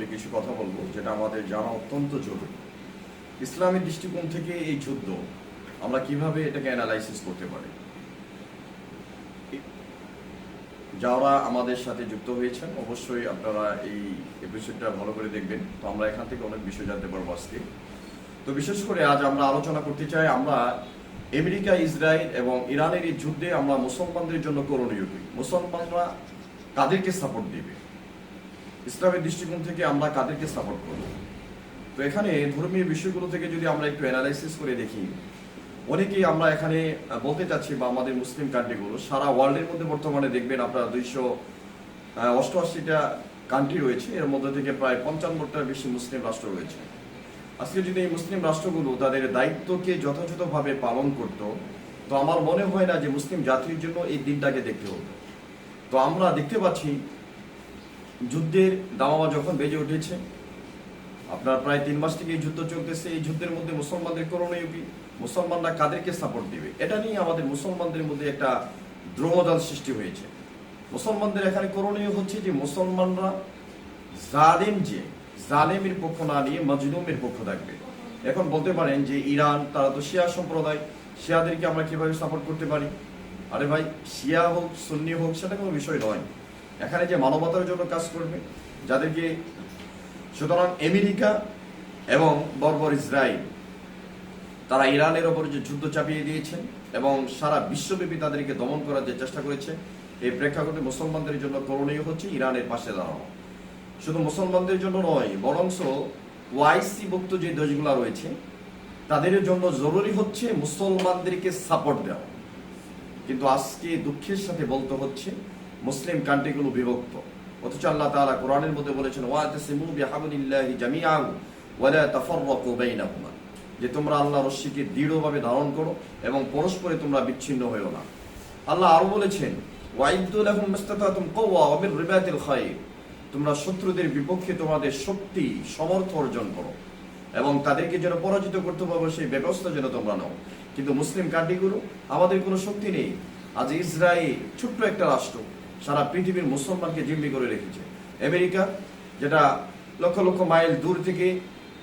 বিষয়াবলী কিছু কথা বলবো, যেটা আমাদের জানা অত্যন্ত জরুরি। ইসলামের দৃষ্টিকোণ থেকে এই যুদ্ধ আমরা কিভাবে এটাকে অ্যানালাইসিস করতে পারি। যারা আমাদের সাথে যুক্ত হয়েছেন অবশ্যই আপনারা এই এপিসোডটা ভালো করে দেখবেন। তো আমরা এখান থেকে অনেক বিষয় জানতে পারবো আজকে। তো বিশেষ করে আজ আমরা আলোচনা করতে চাই আমরা আমেরিকা, ইসরায়েল এবং ইরানের এই যুদ্ধে আমরা মুসলমানদের জন্য করণীয় কি, মুসলমানরা কাদেরকে সাপোর্ট দিবে, ইসলামের দৃষ্টিকোণ থেকে আমরা কাদেরকে সাপোর্ট করব। তো এখানে ধর্মীয় বিষয়গুলো থেকে যদি আমরা একটু অ্যানালাইসিস করে দেখি, অনেকেই আমরা এখানে বলতে চাচ্ছি বা আমাদের মুসলিম কান্ট্রিগুলো সারা ওয়ার্ল্ডের মধ্যে বর্তমানে দেখবেন আপনারা 288টা কান্ট্রি রয়েছে, এর মধ্যে থেকে প্রায় 55টার বেশি মুসলিম রাষ্ট্র রয়েছে। আজকে যদি এই মুসলিম রাষ্ট্রগুলো তাদের দায়িত্বকে যথাযথভাবে পালন করত, তো আমার মনে হয় না যে মুসলিম জাতির জন্য এই দিনটাকে দেখতে হতো। তো আমরা দেখতে পাচ্ছি যুদ্ধের দামামা যখন বেজে উঠেছে, আপনার প্রায় 3 মাস থেকে এই যুদ্ধ চলতেছে। এই যুদ্ধের মধ্যে মুসলমানদের করণীয় কি, মুসলমানরা কাদেরকে সাপোর্ট দিবে, এটা নিয়ে আমাদের মুসলমানদের মধ্যে একটা দ্রোমদাল সৃষ্টি হয়েছে। মুসলমানদের এখানে করণীয় হচ্ছে যে মুসলমানরা জালেমের পক্ষ না নিয়ে মাজলুমের পক্ষ থাকবে। এখন বলতে পারেন যে ইরান, তারা তো শিয়া সম্প্রদায়, শিয়াদেরকে আমরা কিভাবে সাপোর্ট করতে পারি? আরে ভাই, শিয়া হোক সুন্নি হোক সেটা কোনো বিষয় নয়, এখানে যে মানবতার জন্য কাজ করবে যাদেরকে। সুতরাং আমেরিকা এবং বর্বর ইসরায়েল তারা ইরানের ওপর যে যুদ্ধ চাপিয়ে দিয়েছেন এবং সারা বিশ্বব্যাপী তাদেরকে দমন করার যে চেষ্টা করেছে, এই প্রেক্ষাপটে মুসলমানদের জন্য করণীয় হচ্ছে ইরানের পাশে দাঁড়ানো। শুধু মুসলমানদের জন্য নয়, বরংস ওআইসি ভুক্ত যে দেশগুলো রয়েছে তাদের জন্য জরুরি হচ্ছে মুসলমানদেরকে সাপোর্ট দেওয়া। কিন্তু আজকে দুঃখের সাথে বলতে হচ্ছে মুসলিম কান্ট্রিগুলো বিভক্ত, অথচ আল্লাহ তাআলা কোরআনের মধ্যে বলেছেন ওয়াতাসিমু বিহাবলিল্লাহি জামিআন ওয়া লা তাফাররাকু বাইনাহুমা, যে তোমরা আল্লাহর রশ্মিকে দৃঢ়ভাবে ধারণ করো এবং পরস্পরে তোমরা বিচ্ছিন্ন হয়ো না। আল্লাহ আরো বলেছেন ওয়াইদু লাহুম মাস্তাতাতুম কুওয়া ওয়া মির রিবাতিল খায়র, তোমরা শত্রুদের বিপক্ষে তোমাদের শক্তি সমর্থ অর্জন করো এবং তাদেরকে যেন পরাজিত করতে পারবে সেই ব্যবস্থা যেন তোমরা নাও। কিন্তু মুসলিম কান্ট্রিগুলো, আমাদের কোনো শক্তি নেই। আজ ইসরায়েল ছোট্ট একটা রাষ্ট্র সারা পৃথিবীর মুসলমানকে জিম্মি করে রেখেছে। আমেরিকা যেটা লক্ষ লক্ষ মাইল দূর থেকে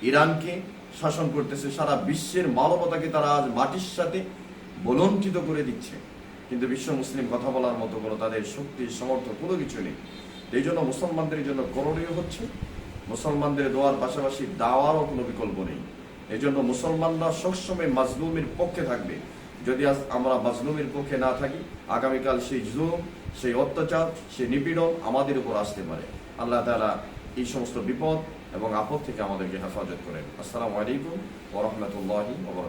ইরানকে শাসন করতেছে, সারা বিশ্বের মানবতাকে তারা আজ মাটির সাথে বলণ্ঠিত করে দিচ্ছে। কিন্তু বিশ্ব মুসলিম কথা বলার মতো কোনো তাদের শক্তি সমর্থ কোনো কিছু নেই। এই জন্য মুসলমানদের জন্য করণীয় হচ্ছে মুসলমানদের দোয়ার পাশাপাশি দাওয়ারও কোনো বিকল্প নেই। এই জন্য মুসলমানরা সবসময় মাজলুমের পক্ষে থাকবে। যদি আজ আমরা মাজলুমের পক্ষে না থাকি, আগামীকাল সেই জুলুম, সেই অত্যাচার, সেই নিপীড়ন আমাদের উপর আসতে পারে। আল্লাহ তাআলা এই সমস্ত বিপদ এবং আপদ থেকে আমাদেরকে হেফাজত করেন। আসসালামু আলাইকুম ওয়া রাহমাতুল্লাহি ওয়া বারাকাতুহু।